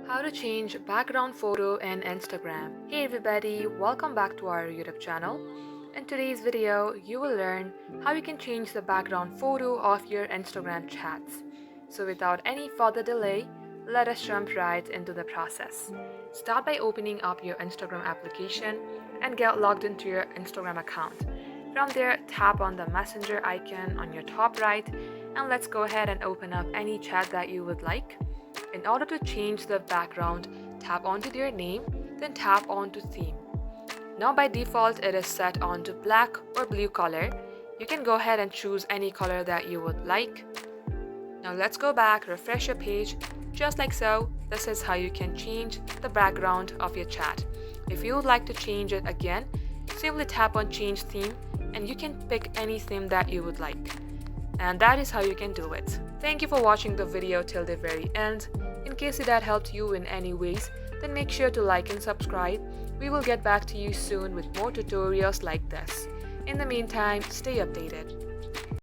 How to change background photo in Instagram. Hey everybody, welcome back to our YouTube channel. In today's video, you will learn how you can change the background photo of your Instagram chats. So without any further delay, let us jump right into the process. Start by opening up your Instagram application and get logged into your Instagram account. From there, tap on the messenger icon on your top right and let's go ahead and open up any chat that you would like. In order to change the background, tap onto their name, then tap onto theme. Now by default it is set onto black or blue color. You can go ahead and choose any color that you would like. Now let's go back, refresh your page, just like so. This is how you can change the background of your chat. If you would like to change it again, simply tap on change theme and you can pick any theme that you would like. And that is how you can do it. Thank you for watching the video till the very end. In case it had helped you in any ways, then make sure to like and subscribe. We will get back to you soon with more tutorials like this. In the meantime, stay updated.